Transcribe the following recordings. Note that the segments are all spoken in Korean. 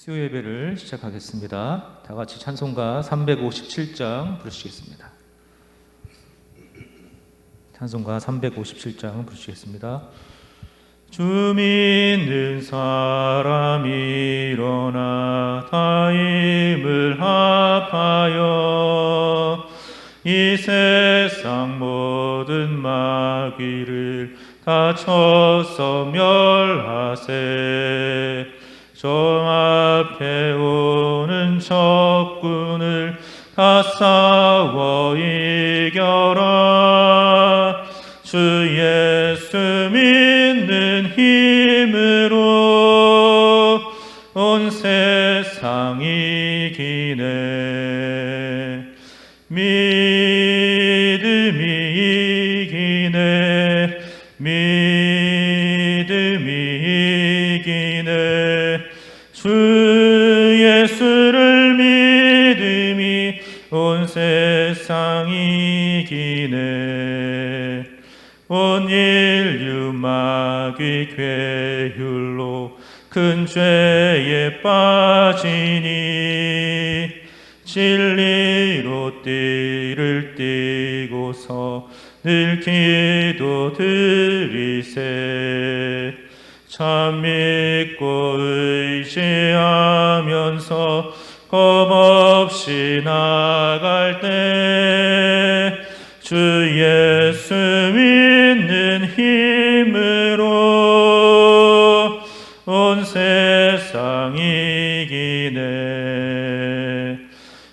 수요 예배를 시작하겠습니다. 다 같이 찬송가 357장 부르시겠습니다. 찬송가 357장 부르시겠습니다. 주 믿는 사람 일어나 다 힘을 합하여 이 세상 모든 마귀를 다 쳐서 멸하세. 저 앞에 오는 적군을 다 싸워 이겨라. 주 예수 믿는 힘으로 온 세상 이기네. 믿음이 이기네. 믿음이 이기네. 주 예수를 믿음이 온 세상 이기네. 온 인류 마귀 괴율로 큰 죄에 빠지니 진리로 띠를 띠고서 늘 기도 드리세. 참 믿고 의지하면서 겁없이 나갈 때 주 예수 믿는 힘으로 온 세상 이기네.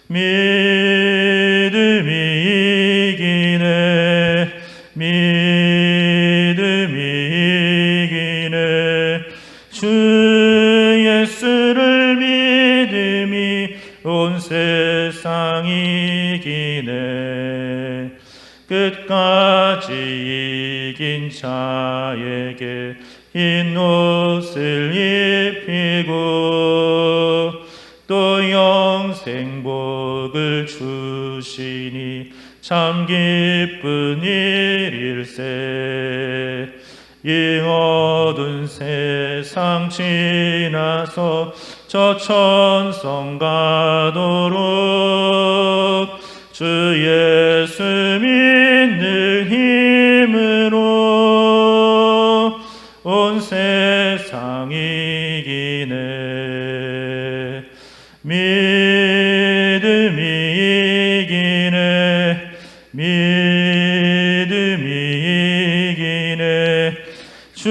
믿음이 이기네. 믿음이 이기네. 주 예수를 믿음이 온 세상 이기네. 끝까지 이긴 자에게 흰 옷을 입히고 또 영생복을 주시니 참 기쁜 일일세. 이 어두운 세상 지나서 저 천성 가도록 주 예수 믿는 힘으로 온 세상 이기네. 믿음이 이기네. 믿음이 이기네. 주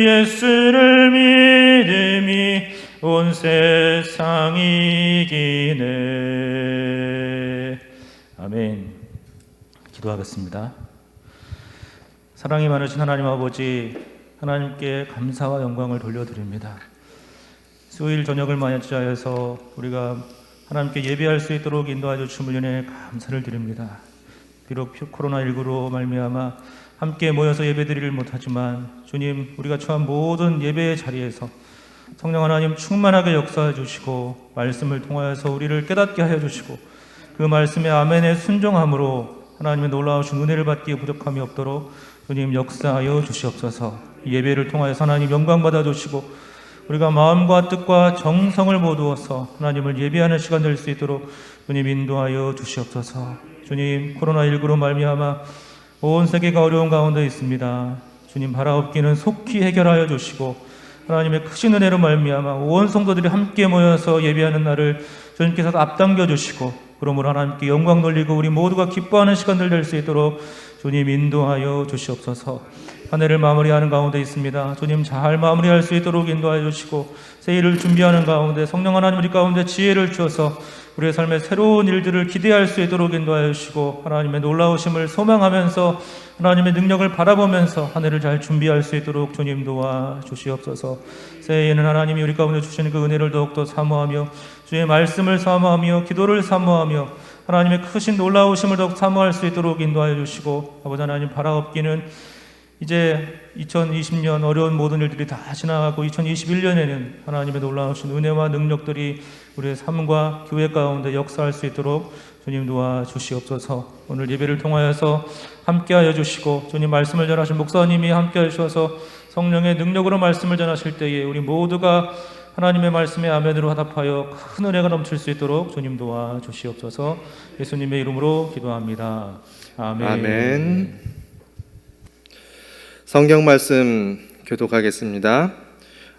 예수를 믿음이 온 세상 이기네. 아멘. 기도하겠습니다. 사랑이 많으신 하나님 아버지, 하나님께 감사와 영광을 돌려드립니다. 수요일 저녁을 맞이하여서 우리가 하나님께 예배할 수 있도록 인도하여 주심을 인해 감사를 드립니다. 비록 코로나19로 말미암아 함께 모여서 예배드리를 못하지만 주님, 우리가 처한 모든 예배의 자리에서 성령 하나님 충만하게 역사해 주시고 말씀을 통하여서 우리를 깨닫게 하여 주시고 그 말씀의 아멘에 순종함으로 하나님의 놀라우신 은혜를 받기에 부족함이 없도록 주님 역사하여 주시옵소서. 예배를 통하여서 하나님 영광 받아 주시고 우리가 마음과 뜻과 정성을 모두어서 하나님을 예배하는 시간 될 수 있도록 주님 인도하여 주시옵소서. 주님, 코로나19로 말미암아 온 세계가 어려운 가운데 있습니다. 주님, 바라옵기는 속히 해결하여 주시고 하나님의 크신 은혜로 말미암아 온 성도들이 함께 모여서 예배하는 날을 주님께서 앞당겨 주시고 그러므로 하나님께 영광 돌리고 우리 모두가 기뻐하는 시간들 될 수 있도록 주님 인도하여 주시옵소서. 한 해를 마무리하는 가운데 있습니다. 주님 잘 마무리할 수 있도록 인도하여 주시고 새해를 준비하는 가운데 성령 하나님 우리 가운데 지혜를 주어서 우리의 삶의 새로운 일들을 기대할 수 있도록 인도하여 주시고 하나님의 놀라우심을 소망하면서 하나님의 능력을 바라보면서 한 해를 잘 준비할 수 있도록 주님 도와 주시옵소서. 새해에는 하나님이 우리 가운데 주시는 그 은혜를 더욱더 사모하며 주의 말씀을 사모하며 기도를 사모하며 하나님의 크신 놀라우심을 더욱 사모할 수 있도록 인도하여 주시고 아버지 하나님, 바라옵기는 이제 2020년 어려운 모든 일들이 다 지나가고 2021년에는 하나님의 놀라우신 은혜와 능력들이 우리의 삶과 교회 가운데 역사할 수 있도록 주님 도와주시옵소서. 오늘 예배를 통하여서 함께하여 주시고 주님 말씀을 전하신 목사님이 함께하여 주셔서 성령의 능력으로 말씀을 전하실 때에 우리 모두가 하나님의 말씀에 아멘으로 화답하여 큰 은혜가 넘칠 수 있도록 주님 도와 주시옵소서. 예수님의 이름으로 기도합니다. 아멘. 아멘. 성경 말씀 교독하겠습니다.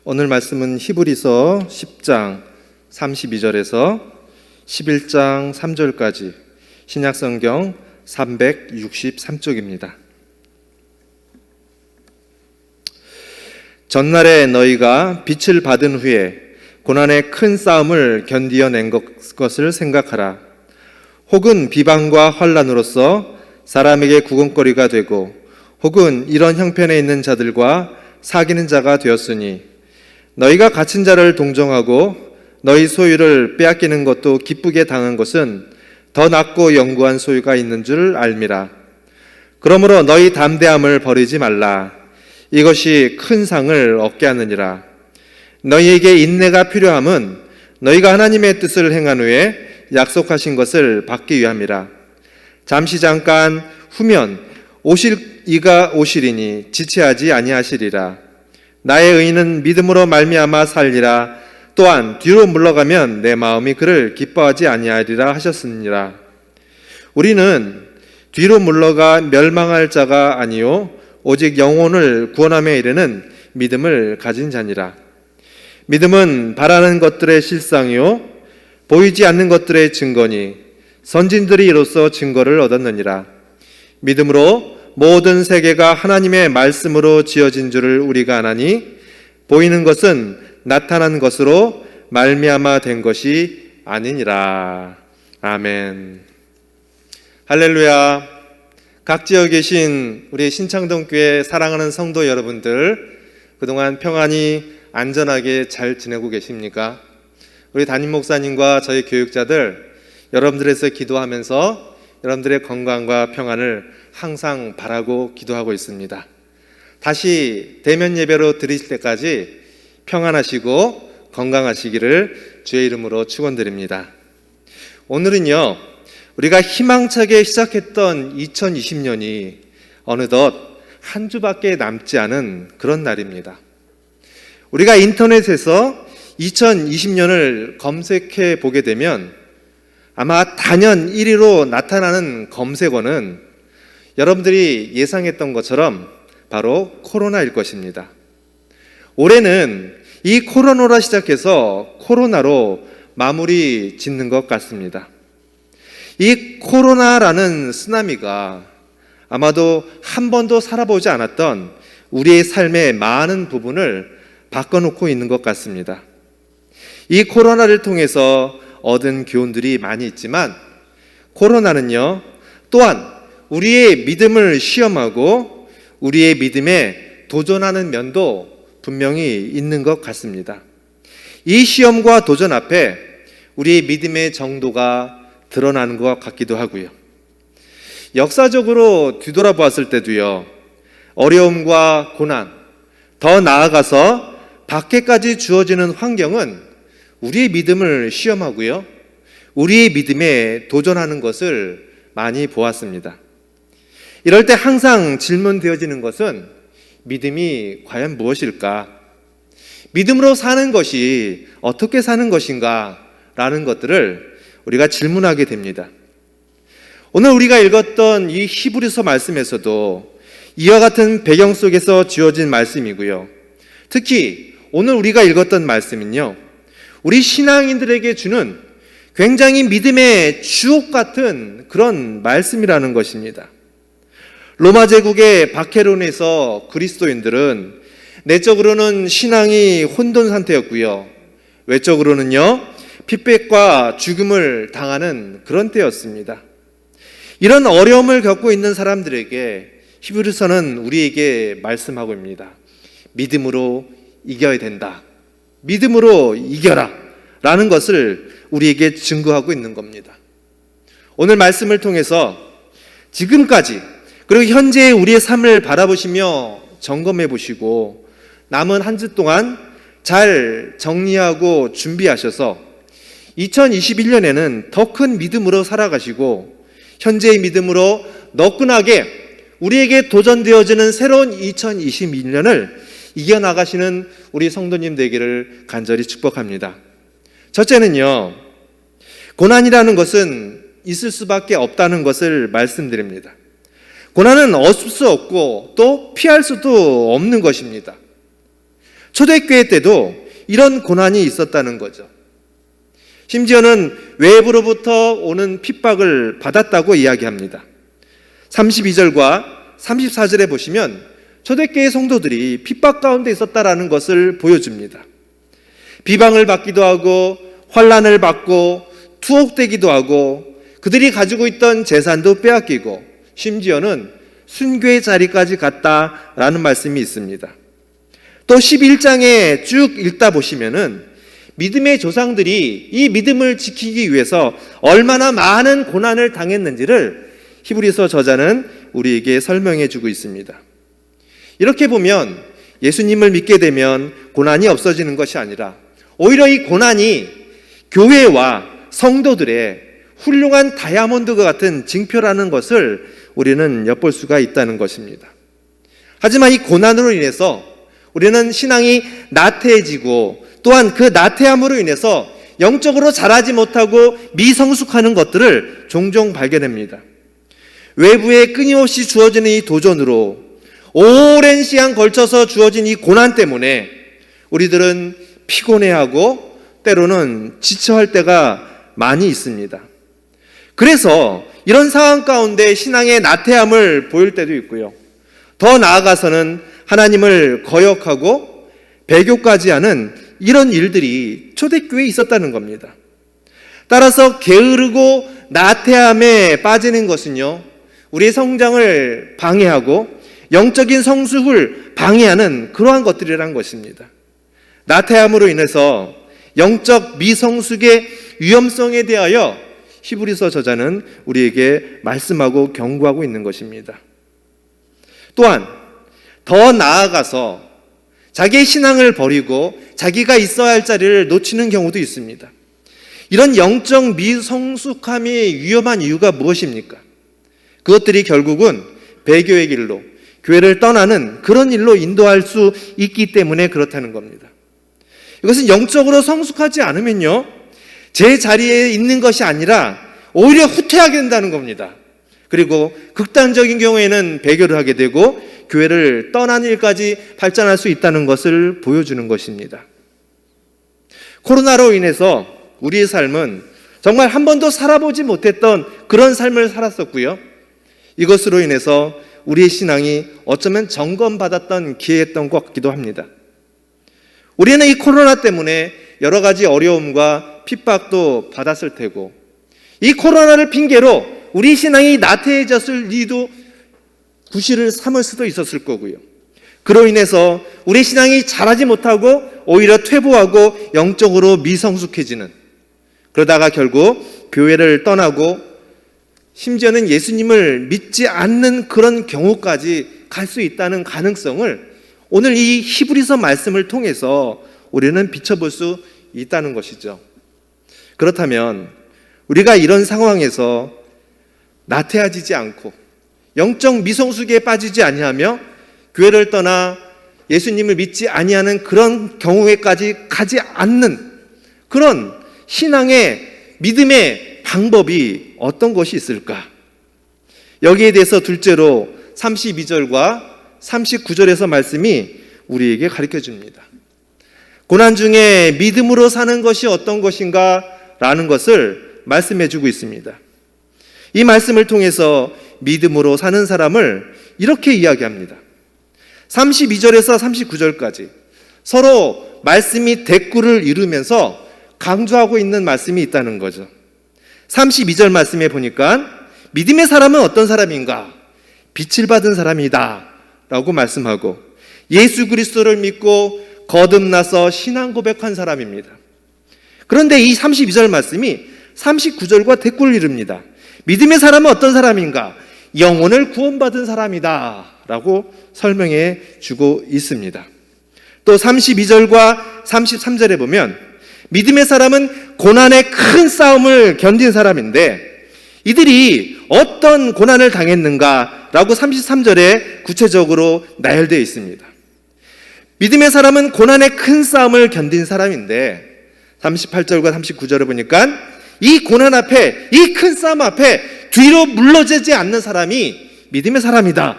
오늘 말씀은 히브리서 10장 32절에서 11장 3절까지 신약성경 363쪽입니다. 전날에 너희가 빛을 받은 후에 고난의 큰 싸움을 견디어낸 것을 생각하라. 혹은 비방과 환난으로서 사람에게 구금거리가 되고 혹은 이런 형편에 있는 자들과 사귀는 자가 되었으니 너희가 갇힌 자를 동정하고 너희 소유를 빼앗기는 것도 기쁘게 당한 것은 더 낫고 영구한 소유가 있는 줄 알미라. 그러므로 너희 담대함을 버리지 말라. 이것이 큰 상을 얻게 하느니라. 너희에게 인내가 필요함은 너희가 하나님의 뜻을 행한 후에 약속하신 것을 받기 위함이라. 잠시 잠깐 후면 오실 이가 오시리니 지체하지 아니하시리라. 나의 의인은 믿음으로 말미암아 살리라. 또한 뒤로 물러가면 내 마음이 그를 기뻐하지 아니하리라 하셨으니라. 우리는 뒤로 물러가 멸망할 자가 아니요 오직 영혼을 구원함에 이르는 믿음을 가진 자니라. 믿음은 바라는 것들의 실상이요 보이지 않는 것들의 증거니 선진들이 이로써 증거를 얻었느니라. 믿음으로 모든 세계가 하나님의 말씀으로 지어진 줄을 우리가 아나니 보이는 것은 나타난 것으로 말미암아 된 것이 아니니라. 아멘. 할렐루야. 각 지역에 계신 우리 신창동교회 사랑하는 성도 여러분들, 그동안 평안히 안전하게 잘 지내고 계십니까? 우리 담임 목사님과 저희 교육자들, 여러분들에서 기도하면서 여러분들의 건강과 평안을 항상 바라고 기도하고 있습니다. 다시 대면 예배로 드리실 때까지 평안하시고 건강하시기를 주의 이름으로 축원드립니다. 오늘은요, 우리가 희망차게 시작했던 2020년이 어느덧 한 주밖에 남지 않은 그런 날입니다. 우리가 인터넷에서 2020년을 검색해 보게 되면 아마 단연 1위로 나타나는 검색어는 여러분들이 예상했던 것처럼 바로 코로나일 것입니다. 올해는 이 코로나로 시작해서 코로나로 마무리 짓는 것 같습니다. 이 코로나라는 쓰나미가 아마도 한 번도 살아보지 않았던 우리의 삶의 많은 부분을 바꿔놓고 있는 것 같습니다. 이 코로나를 통해서 얻은 교훈들이 많이 있지만 코로나는요, 또한 우리의 믿음을 시험하고 우리의 믿음에 도전하는 면도 분명히 있는 것 같습니다. 이 시험과 도전 앞에 우리의 믿음의 정도가 드러나는 것 같기도 하고요. 역사적으로 뒤돌아보았을 때도요, 어려움과 고난, 더 나아가서 박해까지 주어지는 환경은 우리의 믿음을 시험하고요, 우리의 믿음에 도전하는 것을 많이 보았습니다. 이럴 때 항상 질문되어지는 것은 믿음이 과연 무엇일까? 믿음으로 사는 것이 어떻게 사는 것인가? 라는 것들을 우리가 질문하게 됩니다. 오늘 우리가 읽었던 이 히브리서 말씀에서도 이와 같은 배경 속에서 지어진 말씀이고요. 특히 오늘 우리가 읽었던 말씀은요, 우리 신앙인들에게 주는 굉장히 믿음의 주옥 같은 그런 말씀이라는 것입니다. 로마 제국의 박해로 인해서 그리스도인들은 내적으로는 신앙이 혼돈 상태였고요, 외적으로는요 핍박과 죽음을 당하는 그런 때였습니다. 이런 어려움을 겪고 있는 사람들에게 히브리서는 우리에게 말씀하고 있습니다. 믿음으로 이겨야 된다. 믿음으로 이겨라. 라는 것을 우리에게 증거하고 있는 겁니다. 오늘 말씀을 통해서 지금까지 그리고 현재의 우리의 삶을 바라보시며 점검해 보시고 남은 한 주 동안 잘 정리하고 준비하셔서 2021년에는 더 큰 믿음으로 살아가시고 현재의 믿음으로 너끈하게 우리에게 도전되어지는 새로운 2021년을 이겨나가시는 우리 성도님 되기를 간절히 축복합니다. 첫째는요, 고난이라는 것은 있을 수밖에 없다는 것을 말씀드립니다. 고난은 없을 수 없고 또 피할 수도 없는 것입니다. 초대교회 때도 이런 고난이 있었다는 거죠. 심지어는 외부로부터 오는 핍박을 받았다고 이야기합니다. 32절과 34절에 보시면 초대교회 성도들이 핍박 가운데 있었다라는 것을 보여줍니다. 비방을 받기도 하고 환난을 받고 투옥되기도 하고 그들이 가지고 있던 재산도 빼앗기고 심지어는 순교의 자리까지 갔다라는 말씀이 있습니다. 또 11장에 쭉 읽다 보시면은 믿음의 조상들이 이 믿음을 지키기 위해서 얼마나 많은 고난을 당했는지를 히브리서 저자는 우리에게 설명해 주고 있습니다. 이렇게 보면 예수님을 믿게 되면 고난이 없어지는 것이 아니라 오히려 이 고난이 교회와 성도들의 훌륭한 다이아몬드와 같은 징표라는 것을 우리는 엿볼 수가 있다는 것입니다. 하지만 이 고난으로 인해서 우리는 신앙이 나태해지고 또한 그 나태함으로 인해서 영적으로 자라지 못하고 미성숙하는 것들을 종종 발견합니다. 외부에 끊임없이 주어지는 이 도전으로 오랜 시간 걸쳐서 주어진 이 고난 때문에 우리들은 피곤해하고 때로는 지쳐할 때가 많이 있습니다. 그래서 이런 상황 가운데 신앙의 나태함을 보일 때도 있고요. 더 나아가서는 하나님을 거역하고 배교까지 하는 이런 일들이 초대교회에 있었다는 겁니다. 따라서 게으르고 나태함에 빠지는 것은요, 우리의 성장을 방해하고 영적인 성숙을 방해하는 그러한 것들이란 것입니다. 나태함으로 인해서 영적 미성숙의 위험성에 대하여 히브리서 저자는 우리에게 말씀하고 경고하고 있는 것입니다. 또한 더 나아가서 자기의 신앙을 버리고 자기가 있어야 할 자리를 놓치는 경우도 있습니다. 이런 영적 미성숙함이 위험한 이유가 무엇입니까? 그것들이 결국은 배교의 길로, 교회를 떠나는 그런 일로 인도할 수 있기 때문에 그렇다는 겁니다. 이것은 영적으로 성숙하지 않으면요, 제 자리에 있는 것이 아니라 오히려 후퇴하게 된다는 겁니다. 그리고 극단적인 경우에는 배교를 하게 되고 교회를 떠나는 일까지 발전할 수 있다는 것을 보여주는 것입니다. 코로나로 인해서 우리의 삶은 정말 한 번도 살아보지 못했던 그런 삶을 살았었고요. 이것으로 인해서 우리의 신앙이 어쩌면 점검받았던 기회였던 것 같기도 합니다. 우리는 이 코로나 때문에 여러 가지 어려움과 핍박도 받았을 테고, 이 코로나를 핑계로 우리 신앙이 나태해졌을 리도 구실을 삼을 수도 있었을 거고요. 그로 인해서 우리 신앙이 자라지 못하고 오히려 퇴보하고 영적으로 미성숙해지는, 그러다가 결국 교회를 떠나고 심지어는 예수님을 믿지 않는 그런 경우까지 갈 수 있다는 가능성을 오늘 이 히브리서 말씀을 통해서 우리는 비춰볼 수 있다는 것이죠. 그렇다면 우리가 이런 상황에서 나태해지지 않고 영적 미성숙에 빠지지 아니하며 교회를 떠나 예수님을 믿지 아니하는 그런 경우에까지 가지 않는 그런 신앙의 믿음의 방법이 어떤 것이 있을까? 여기에 대해서 둘째로 32절과 39절에서 말씀이 우리에게 가르쳐 줍니다. 고난 중에 믿음으로 사는 것이 어떤 것인가? 라는 것을 말씀해 주고 있습니다. 이 말씀을 통해서 믿음으로 사는 사람을 이렇게 이야기합니다. 32절에서 39절까지 서로 말씀이 대꾸를 이루면서 강조하고 있는 말씀이 있다는 거죠. 32절 말씀에 보니까 믿음의 사람은 어떤 사람인가? 빛을 받은 사람이다 라고 말씀하고 예수 그리스도를 믿고 거듭나서 신앙 고백한 사람입니다. 그런데 이 32절 말씀이 39절과 대꾸를 이룹니다. 믿음의 사람은 어떤 사람인가? 영혼을 구원받은 사람이다 라고 설명해 주고 있습니다. 또 32절과 33절에 보면 믿음의 사람은 고난의 큰 싸움을 견딘 사람인데 이들이 어떤 고난을 당했는가 라고 33절에 구체적으로 나열되어 있습니다. 믿음의 사람은 고난의 큰 싸움을 견딘 사람인데 38절과 39절을 보니까 이 고난 앞에, 이 큰 싸움 앞에 뒤로 물러지지 않는 사람이 믿음의 사람이다.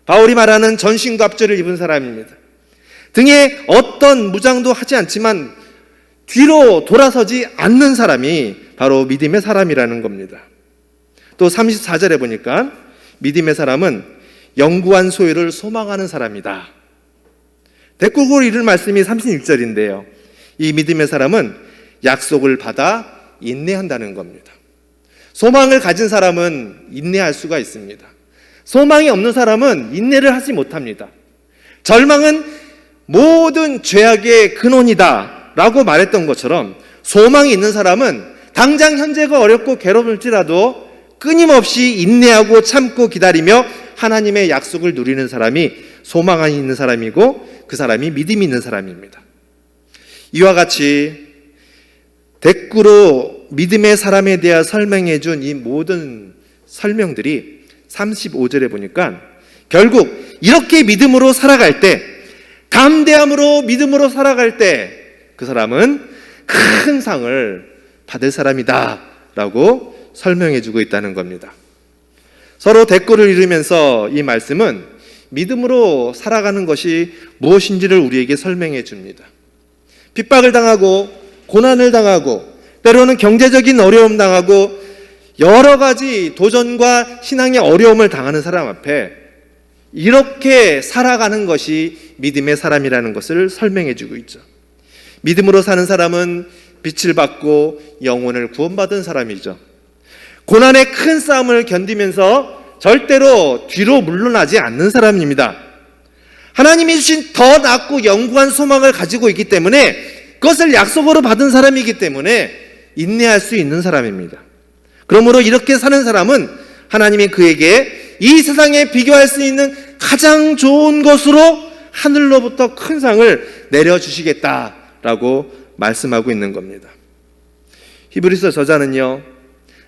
바울이 말하는 전신갑주를 입은 사람입니다. 등에 어떤 무장도 하지 않지만 뒤로 돌아서지 않는 사람이 바로 믿음의 사람이라는 겁니다. 또 34절에 보니까 믿음의 사람은 영구한 소유를 소망하는 사람이다. 대꾸를 이룰 말씀이 36절인데요. 이 믿음의 사람은 약속을 받아 인내한다는 겁니다. 소망을 가진 사람은 인내할 수가 있습니다. 소망이 없는 사람은 인내를 하지 못합니다. 절망은 모든 죄악의 근원이다 라고 말했던 것처럼 소망이 있는 사람은 당장 현재가 어렵고 괴로울지라도 끊임없이 인내하고 참고 기다리며 하나님의 약속을 누리는 사람이 소망 안에 있는 사람이고 그 사람이 믿음이 있는 사람입니다. 이와 같이 대꾸로 믿음의 사람에 대해 설명해 준 이 모든 설명들이 35절에 보니까 결국 이렇게 믿음으로 살아갈 때, 담대함으로 믿음으로 살아갈 때 그 사람은 큰 상을 받을 사람이다 라고 설명해 주고 있다는 겁니다. 서로 대꾸를 이루면서 이 말씀은 믿음으로 살아가는 것이 무엇인지를 우리에게 설명해 줍니다. 핍박을 당하고 고난을 당하고 때로는 경제적인 어려움 당하고 여러 가지 도전과 신앙의 어려움을 당하는 사람 앞에 이렇게 살아가는 것이 믿음의 사람이라는 것을 설명해 주고 있죠. 믿음으로 사는 사람은 빛을 받고 영혼을 구원받은 사람이죠. 고난의 큰 싸움을 견디면서 절대로 뒤로 물러나지 않는 사람입니다. 하나님이 주신 더 낫고 영구한 소망을 가지고 있기 때문에 그것을 약속으로 받은 사람이기 때문에 인내할 수 있는 사람입니다. 그러므로 이렇게 사는 사람은 하나님이 그에게 이 세상에 비교할 수 있는 가장 좋은 것으로 하늘로부터 큰 상을 내려주시겠다라고 말씀하고 있는 겁니다. 히브리서 저자는요,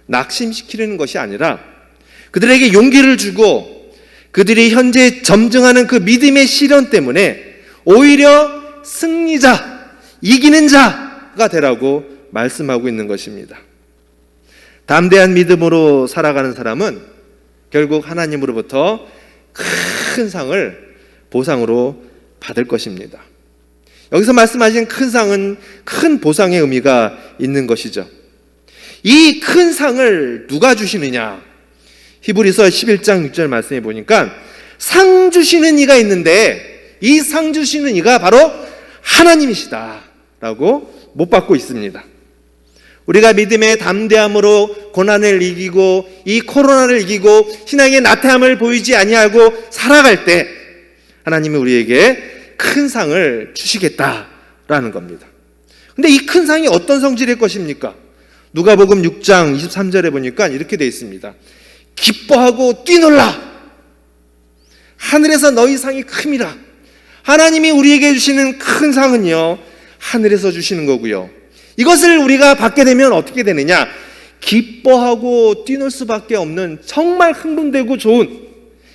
낙심시키려는 것이 아니라 그들에게 용기를 주고 그들이 현재 점증하는 그 믿음의 시련 때문에 오히려 승리자, 이기는 자가 되라고 말씀하고 있는 것입니다. 담대한 믿음으로 살아가는 사람은 결국 하나님으로부터 큰 상을 보상으로 받을 것입니다. 여기서 말씀하신 큰 상은 큰 보상의 의미가 있는 것이죠. 이 큰 상을 누가 주시느냐? 히브리서 11장 6절 말씀해 보니까 상 주시는 이가 있는데 이 상 주시는 이가 바로 하나님이시다 라고 못 받고 있습니다. 우리가 믿음의 담대함으로 고난을 이기고 이 코로나를 이기고 신앙의 나태함을 보이지 아니하고 살아갈 때 하나님이 우리에게 큰 상을 주시겠다라는 겁니다. 근데 이 큰 상이 어떤 성질일 것입니까? 누가복음 6장 23절에 보니까 이렇게 되어 있습니다. 기뻐하고 뛰놀라. 하늘에서 너희 상이 큼이라. 하나님이 우리에게 주시는 큰 상은요, 하늘에서 주시는 거고요. 이것을 우리가 받게 되면 어떻게 되느냐? 기뻐하고 뛰놀 수밖에 없는 정말 흥분되고 좋은,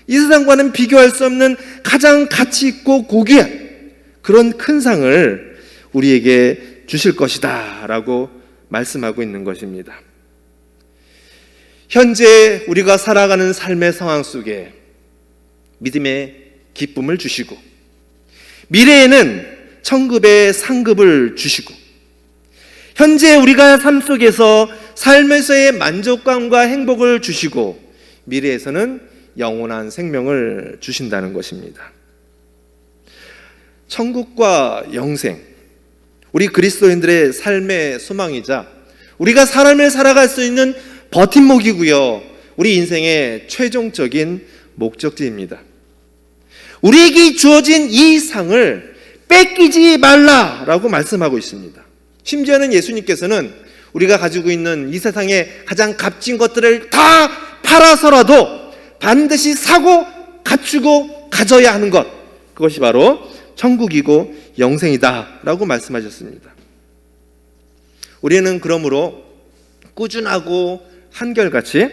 이 세상과는 비교할 수 없는 가장 가치 있고 고귀한 그런 큰 상을 우리에게 주실 것이다 라고 말씀하고 있는 것입니다. 현재 우리가 살아가는 삶의 상황 속에 믿음의 기쁨을 주시고 미래에는 천국의 상급을 주시고 현재 우리가 삶 속에서 삶에서의 만족감과 행복을 주시고 미래에서는 영원한 생명을 주신다는 것입니다. 천국과 영생, 우리 그리스도인들의 삶의 소망이자 우리가 삶을 살아갈 수 있는 버팀목이고요, 우리 인생의 최종적인 목적지입니다. 우리에게 주어진 이 상을 뺏기지 말라라고 말씀하고 있습니다. 심지어는 예수님께서는 우리가 가지고 있는 이 세상의 가장 값진 것들을 다 팔아서라도 반드시 사고 갖추고 가져야 하는 것, 그것이 바로 천국이고 영생이다 라고 말씀하셨습니다. 우리는 그러므로 꾸준하고 한결같이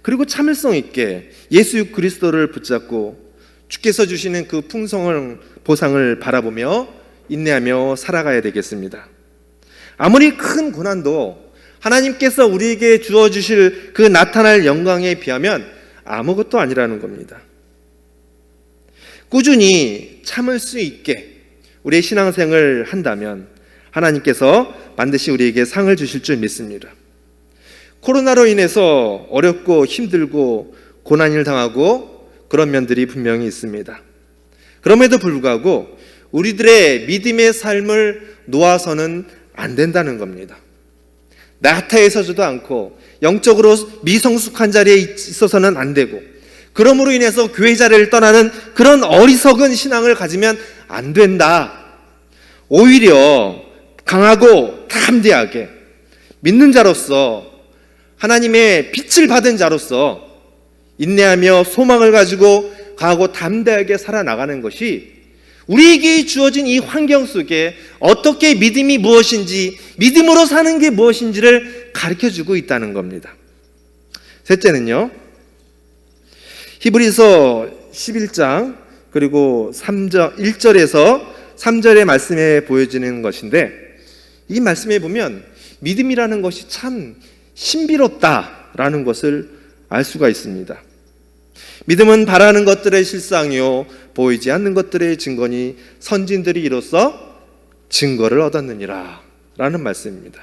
그리고 참을성 있게 예수 그리스도를 붙잡고 주께서 주시는 그 풍성한 보상을 바라보며 인내하며 살아가야 되겠습니다. 아무리 큰 고난도 하나님께서 우리에게 주어주실 그 나타날 영광에 비하면 아무것도 아니라는 겁니다. 꾸준히 참을 수 있게 우리의 신앙생활을 한다면 하나님께서 반드시 우리에게 상을 주실 줄 믿습니다. 코로나로 인해서 어렵고 힘들고 고난을 당하고 그런 면들이 분명히 있습니다. 그럼에도 불구하고 우리들의 믿음의 삶을 놓아서는 안 된다는 겁니다. 나태해서지도 않고 영적으로 미성숙한 자리에 있어서는 안 되고, 그러므로 인해서 교회 자리를 떠나는 그런 어리석은 신앙을 가지면 안 된다. 오히려 강하고 담대하게 믿는 자로서, 하나님의 빛을 받은 자로서 인내하며 소망을 가지고 강하고 담대하게 살아나가는 것이 우리에게 주어진 이 환경 속에 어떻게 믿음이 무엇인지, 믿음으로 사는 게 무엇인지를 가르쳐주고 있다는 겁니다. 셋째는요, 히브리서 11장 그리고 1절에서 3절의 말씀에 보여지는 것인데, 이 말씀에 보면 믿음이라는 것이 참 신비롭다라는 것을 알 수가 있습니다. 믿음은 바라는 것들의 실상이요 보이지 않는 것들의 증거니 선진들이 이로써 증거를 얻었느니라 라는 말씀입니다.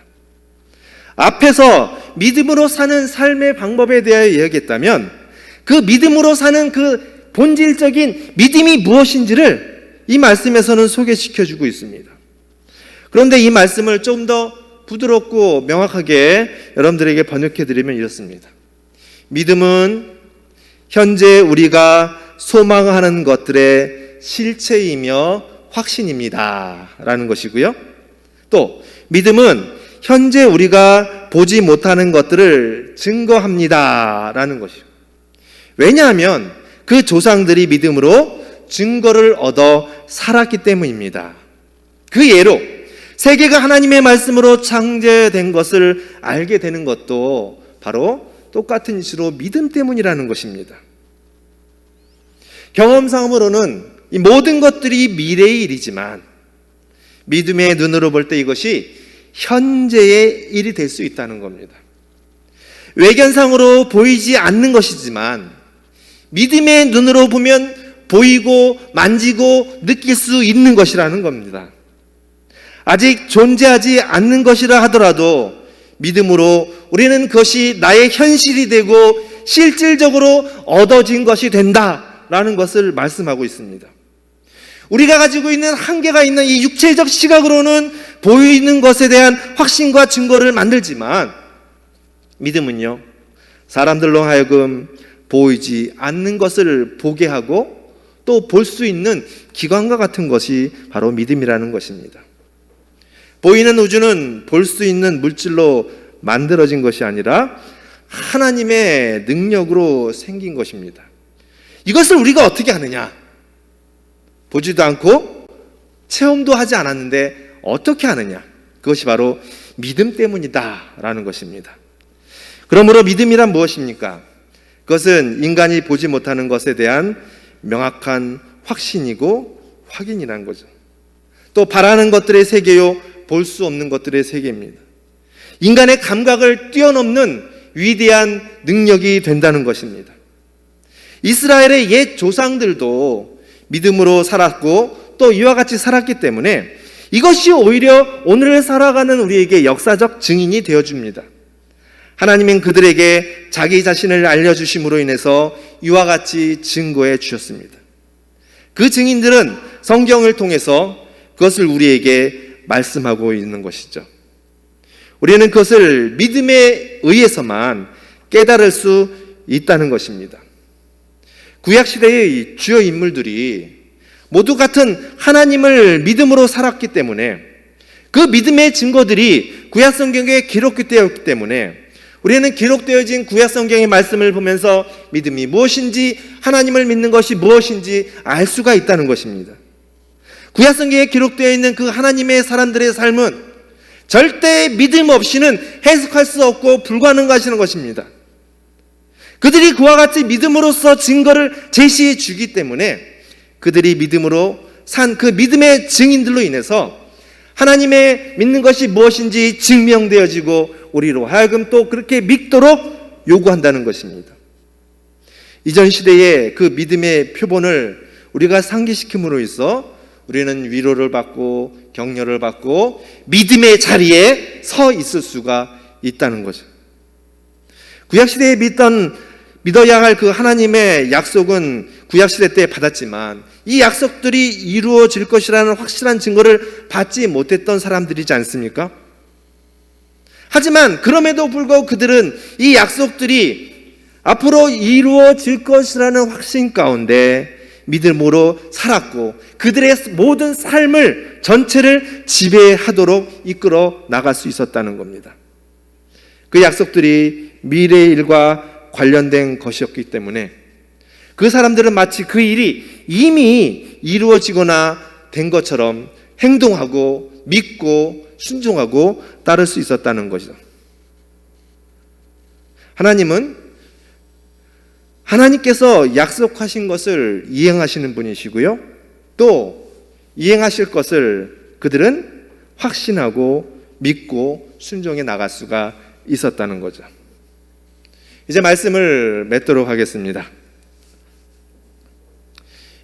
앞에서 믿음으로 사는 삶의 방법에 대하여 이야기했다면, 그 믿음으로 사는 그 본질적인 믿음이 무엇인지를 이 말씀에서는 소개시켜주고 있습니다. 그런데 이 말씀을 좀 더 부드럽고 명확하게 여러분들에게 번역해드리면 이렇습니다. 믿음은 현재 우리가 소망하는 것들의 실체이며 확신입니다 라는 것이고요, 또 믿음은 현재 우리가 보지 못하는 것들을 증거합니다 라는 것이고, 왜냐하면 그 조상들이 믿음으로 증거를 얻어 살았기 때문입니다. 그 예로 세계가 하나님의 말씀으로 창조된 것을 알게 되는 것도 바로 똑같은 이치로 믿음 때문이라는 것입니다. 경험상으로는 이 모든 것들이 미래의 일이지만 믿음의 눈으로 볼 때 이것이 현재의 일이 될 수 있다는 겁니다. 외견상으로 보이지 않는 것이지만 믿음의 눈으로 보면 보이고 만지고 느낄 수 있는 것이라는 겁니다. 아직 존재하지 않는 것이라 하더라도 믿음으로 우리는 그것이 나의 현실이 되고 실질적으로 얻어진 것이 된다라는 것을 말씀하고 있습니다. 우리가 가지고 있는 한계가 있는 이 육체적 시각으로는 보이는 것에 대한 확신과 증거를 만들지만, 믿음은요, 사람들로 하여금 보이지 않는 것을 보게 하고 또 볼 수 있는 기관과 같은 것이 바로 믿음이라는 것입니다. 보이는 우주는 볼 수 있는 물질로 만들어진 것이 아니라 하나님의 능력으로 생긴 것입니다. 이것을 우리가 어떻게 하느냐? 보지도 않고 체험도 하지 않았는데 어떻게 하느냐? 그것이 바로 믿음 때문이다라는 것입니다. 그러므로 믿음이란 무엇입니까? 그것은 인간이 보지 못하는 것에 대한 명확한 확신이고 확인이라는 거죠. 또 바라는 것들의 세계요, 볼 수 없는 것들의 세계입니다. 인간의 감각을 뛰어넘는 위대한 능력이 된다는 것입니다. 이스라엘의 옛 조상들도 믿음으로 살았고 또 이와 같이 살았기 때문에 이것이 오히려 오늘을 살아가는 우리에게 역사적 증인이 되어줍니다. 하나님은 그들에게 자기 자신을 알려주심으로 인해서 이와 같이 증거해 주셨습니다. 그 증인들은 성경을 통해서 그것을 우리에게 말씀하고 있는 것이죠. 우리는 그것을 믿음에 의해서만 깨달을 수 있다는 것입니다. 구약시대의 주요 인물들이 모두 같은 하나님을 믿음으로 살았기 때문에 그 믿음의 증거들이 구약성경에 기록되었기 때문에 우리는 기록되어진 구약성경의 말씀을 보면서 믿음이 무엇인지, 하나님을 믿는 것이 무엇인지 알 수가 있다는 것입니다. 구약성경에 기록되어 있는 그 하나님의 사람들의 삶은 절대 믿음 없이는 해석할 수 없고 불가능하시는 것입니다. 그들이 그와 같이 믿음으로써 증거를 제시해 주기 때문에 그들이 믿음으로 산 그 믿음의 증인들로 인해서 하나님의 믿는 것이 무엇인지 증명되어지고 우리로 하여금 또 그렇게 믿도록 요구한다는 것입니다. 이전 시대의 그 믿음의 표본을 우리가 상기시킴으로 해서 우리는 위로를 받고 격려를 받고 믿음의 자리에 서 있을 수가 있다는 거죠. 구약시대에 믿어야 할 그 하나님의 약속은 구약시대 때 받았지만 이 약속들이 이루어질 것이라는 확실한 증거를 받지 못했던 사람들이지 않습니까? 하지만 그럼에도 불구하고 그들은 이 약속들이 앞으로 이루어질 것이라는 확신 가운데 믿음으로 살았고 그들의 모든 삶을 전체를 지배하도록 이끌어 나갈 수 있었다는 겁니다. 그 약속들이 미래의 일과 관련된 것이었기 때문에 그 사람들은 마치 그 일이 이미 이루어지거나 된 것처럼 행동하고 믿고 순종하고 따를 수 있었다는 것이죠. 하나님께서 약속하신 것을 이행하시는 분이시고요. 또 이행하실 것을 그들은 확신하고 믿고 순종해 나갈 수가 있었다는 거죠. 이제 말씀을 맺도록 하겠습니다.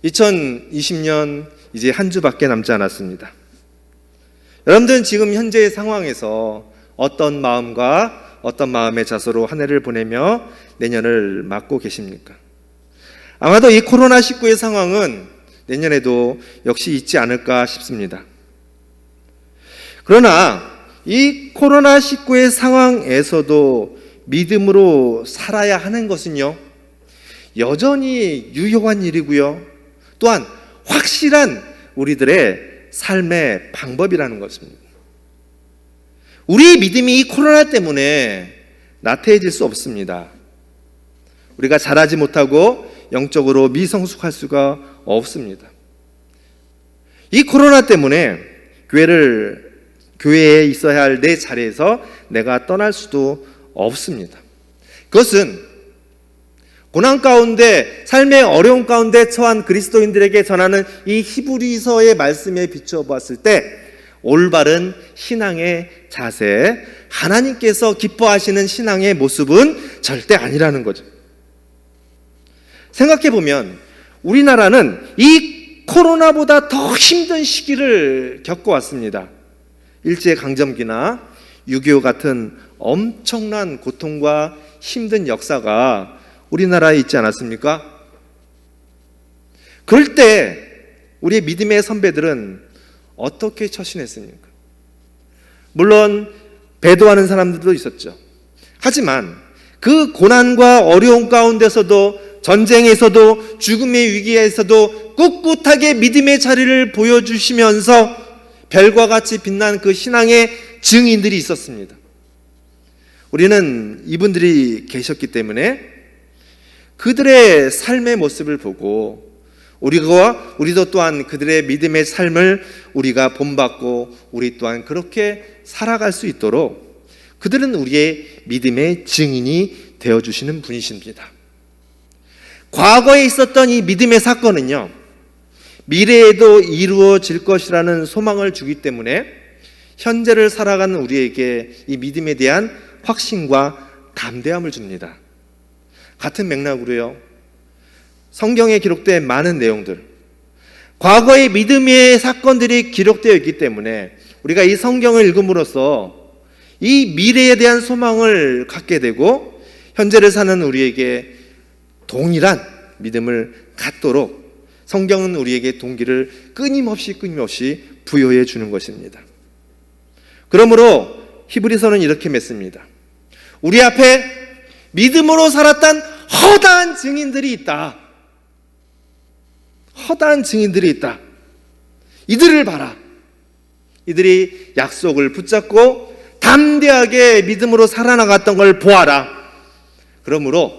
2020년 이제 한 주밖에 남지 않았습니다. 여러분들은 지금 현재의 상황에서 어떤 마음과 어떤 마음의 자세로 한 해를 보내며 내년을 맞고 계십니까? 아마도 이 코로나19의 상황은 내년에도 역시 있지 않을까 싶습니다. 그러나 이 코로나19의 상황에서도 믿음으로 살아야 하는 것은요, 여전히 유효한 일이고요, 또한 확실한 우리들의 삶의 방법이라는 것입니다. 우리의 믿음이 이 코로나 때문에 나태해질 수 없습니다. 우리가 잘하지 못하고 영적으로 미성숙할 수가 없습니다. 이 코로나 때문에 교회에 있어야 할 내 자리에서 내가 떠날 수도 없습니다. 그것은 고난 가운데, 삶의 어려움 가운데 처한 그리스도인들에게 전하는 이 히브리서의 말씀에 비춰봤을 때 올바른 신앙의 자세, 하나님께서 기뻐하시는 신앙의 모습은 절대 아니라는 거죠. 생각해보면 우리나라는 이 코로나보다 더 힘든 시기를 겪어왔습니다. 일제강점기나 6.25 같은 엄청난 고통과 힘든 역사가 우리나라에 있지 않았습니까? 그럴 때 우리의 믿음의 선배들은 어떻게 처신했습니까? 물론 배도하는 사람들도 있었죠. 하지만 그 고난과 어려움 가운데서도, 전쟁에서도, 죽음의 위기에서도 꿋꿋하게 믿음의 자리를 보여주시면서 별과 같이 빛난 그 신앙의 증인들이 있었습니다. 우리는 이분들이 계셨기 때문에 그들의 삶의 모습을 보고 우리도 또한 그들의 믿음의 삶을 우리가 본받고 우리 또한 그렇게 살아갈 수 있도록 그들은 우리의 믿음의 증인이 되어주시는 분이십니다. 과거에 있었던 이 믿음의 사건은요, 미래에도 이루어질 것이라는 소망을 주기 때문에 현재를 살아가는 우리에게 이 믿음에 대한 확신과 담대함을 줍니다. 같은 맥락으로요, 성경에 기록된 많은 내용들, 과거의 믿음의 사건들이 기록되어 있기 때문에 우리가 이 성경을 읽음으로써 이 미래에 대한 소망을 갖게 되고 현재를 사는 우리에게 동일한 믿음을 갖도록 성경은 우리에게 동기를 끊임없이 부여해 주는 것입니다. 그러므로 히브리서는 이렇게 맺습니다. 우리 앞에 믿음으로 살았던 허다한 증인들이 있다. 허다한 증인들이 있다. 이들을 봐라. 이들이 약속을 붙잡고 담대하게 믿음으로 살아나갔던 걸 보아라. 그러므로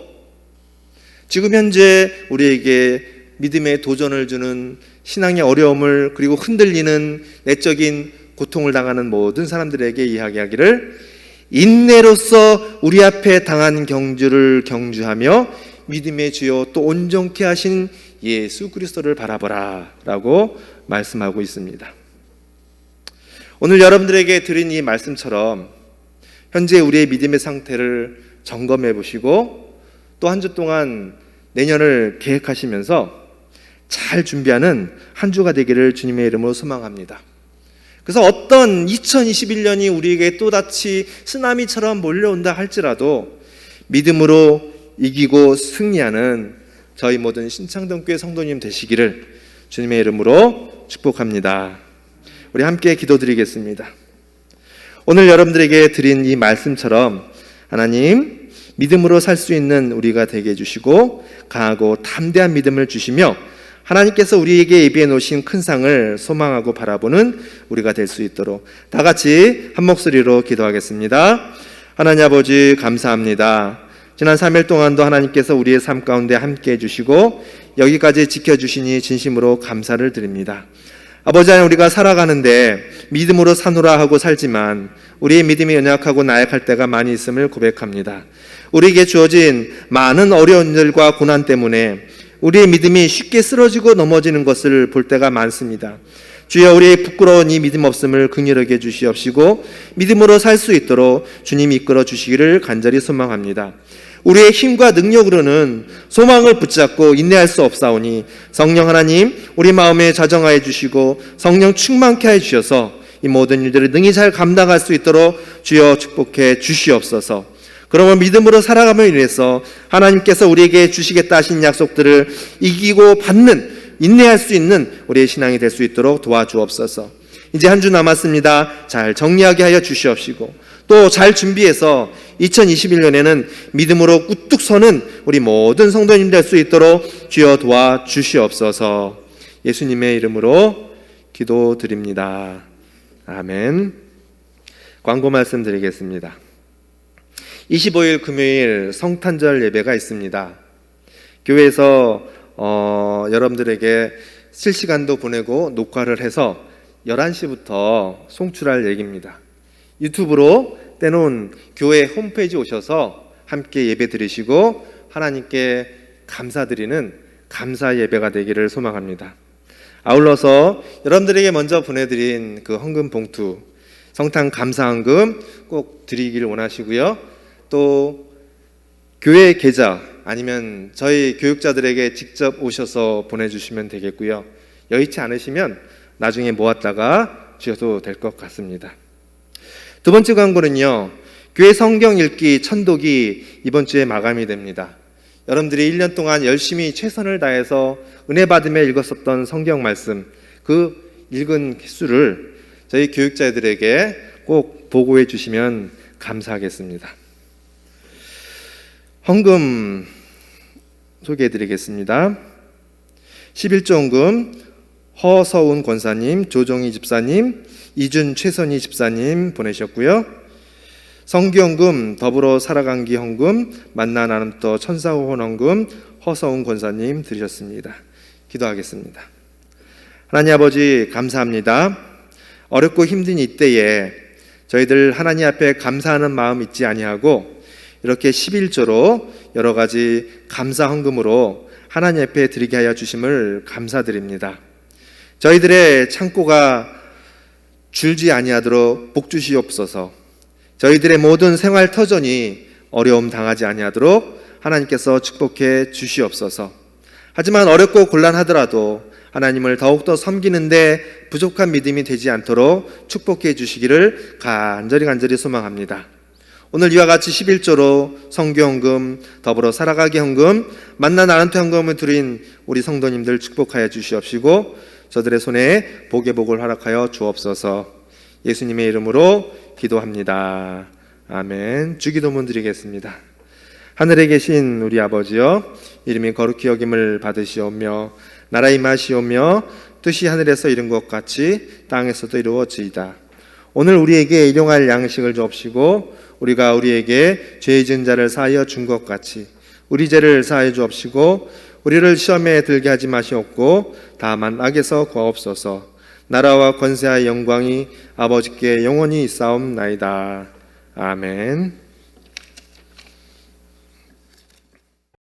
지금 현재 우리에게 믿음의 도전을 주는 신앙의 어려움을, 그리고 흔들리는 내적인 고통을 당하는 모든 사람들에게 이야기하기를, 인내로서 우리 앞에 당한 경주를 경주하며 믿음의 주요 또 온전케 하신 예수 그리스도를 바라보라 라고 말씀하고 있습니다. 오늘 여러분들에게 드린 이 말씀처럼 현재 우리의 믿음의 상태를 점검해 보시고 또 한 주 동안 내년을 계획하시면서 잘 준비하는 한 주가 되기를 주님의 이름으로 소망합니다. 그래서 어떤 2021년이 우리에게 또다시 쓰나미처럼 몰려온다 할지라도 믿음으로 이기고 승리하는 저희 모든 신창동교회 성도님 되시기를 주님의 이름으로 축복합니다. 우리 함께 기도드리겠습니다. 오늘 여러분들에게 드린 이 말씀처럼 하나님 믿음으로 살 수 있는 우리가 되게 해주시고 강하고 담대한 믿음을 주시며 하나님께서 우리에게 예비해 놓으신 큰 상을 소망하고 바라보는 우리가 될 수 있도록 다 같이 한 목소리로 기도하겠습니다. 하나님 아버지 감사합니다. 지난 3일 동안도 하나님께서 우리의 삶 가운데 함께 해주시고 여기까지 지켜주시니 진심으로 감사를 드립니다. 아버지 하나님, 우리가 살아가는데 믿음으로 사노라 하고 살지만 우리의 믿음이 연약하고 나약할 때가 많이 있음을 고백합니다. 우리에게 주어진 많은 어려운 일과 고난 때문에 우리의 믿음이 쉽게 쓰러지고 넘어지는 것을 볼 때가 많습니다. 주여, 우리의 부끄러운 이 믿음 없음을 긍휼하게 주시옵시고 믿음으로 살 수 있도록 주님이 이끌어 주시기를 간절히 소망합니다. 우리의 힘과 능력으로는 소망을 붙잡고 인내할 수 없사오니 성령 하나님, 우리 마음에 자정하여 주시고 성령 충만케 하여 주셔서 이 모든 일들을 능히 잘 감당할 수 있도록 주여 축복해 주시옵소서. 그러면 믿음으로 살아감을 인해서 하나님께서 우리에게 주시겠다 하신 약속들을 이기고 받는, 인내할 수 있는 우리의 신앙이 될 수 있도록 도와주옵소서. 이제 한 주 남았습니다. 잘 정리하게 하여 주시옵시고 또 잘 준비해서 2021년에는 믿음으로 우뚝 서는 우리 모든 성도님 될 수 있도록 주여 도와주시옵소서. 예수님의 이름으로 기도드립니다. 아멘. 광고 말씀드리겠습니다. 25일 금요일 성탄절 예배가 있습니다. 교회에서 여러분들에게 실시간도 보내고 녹화를 해서 11시부터 송출할 얘기입니다. 유튜브로 떼놓은 교회 홈페이지 오셔서 함께 예배 드리시고 하나님께 감사드리는 감사 예배가 되기를 소망합니다. 아울러서 여러분들에게 먼저 보내드린 그 헌금 봉투, 성탄 감사 헌금 꼭 드리기를 원하시고요. 또 교회 계좌 아니면 저희 교육자들에게 직접 오셔서 보내주시면 되겠고요. 여의치 않으시면 나중에 모았다가 주셔도 될 것 같습니다. 두 번째 광고는요, 교회 성경 읽기 천독이 이번 주에 마감이 됩니다. 여러분들이 1년 동안 열심히 최선을 다해서 은혜 받으며 읽었었던 성경 말씀, 그 읽은 횟수를 저희 교육자들에게 꼭 보고해 주시면 감사하겠습니다. 헌금 소개해 드리겠습니다. 11조 헌금 허서운 권사님, 조종희 집사님, 이준 최선희 집사님 보내셨고요. 성기헌금 더불어 살아간기 헌금 만나 나눔터 천사호원 헌금 허서운 권사님 드리셨습니다. 기도하겠습니다. 하나님 아버지 감사합니다. 어렵고 힘든 이때에 저희들 하나님 앞에 감사하는 마음 잊지 아니하고 이렇게 11조로 여러 가지 감사 헌금으로 하나님 앞에 드리게 하여 주심을 감사드립니다. 저희들의 창고가 줄지 아니하도록 복 주시옵소서. 저희들의 모든 생활 터전이 어려움 당하지 아니하도록 하나님께서 축복해 주시옵소서. 하지만 어렵고 곤란하더라도 하나님을 더욱더 섬기는데 부족한 믿음이 되지 않도록 축복해 주시기를 간절히 소망합니다. 오늘 이와 같이 11조로 성교헌금, 더불어 살아가기 헌금, 만나 나눔터 헌금을 드린 우리 성도님들 축복하여 주시옵시고 저들의 손에 복의 복을 허락하여 주옵소서. 예수님의 이름으로 기도합니다. 아멘. 주기도문 드리겠습니다. 하늘에 계신 우리 아버지여, 이름이 거룩히 여김을 받으시오며 나라 임하시오며 뜻이 하늘에서 이룬 것 같이 땅에서도 이루어지이다. 오늘 우리에게 일용할 양식을 주옵시고 우리가 우리에게 죄 지은 자를 사하여 준 것 같이 우리 죄를 사하여 주옵시고 우리를 시험에 들게 하지 마시옵고 다만 악에서 구하옵소서. 나라와 권세와 영광이 아버지께 영원히 있사옵나이다. 아멘.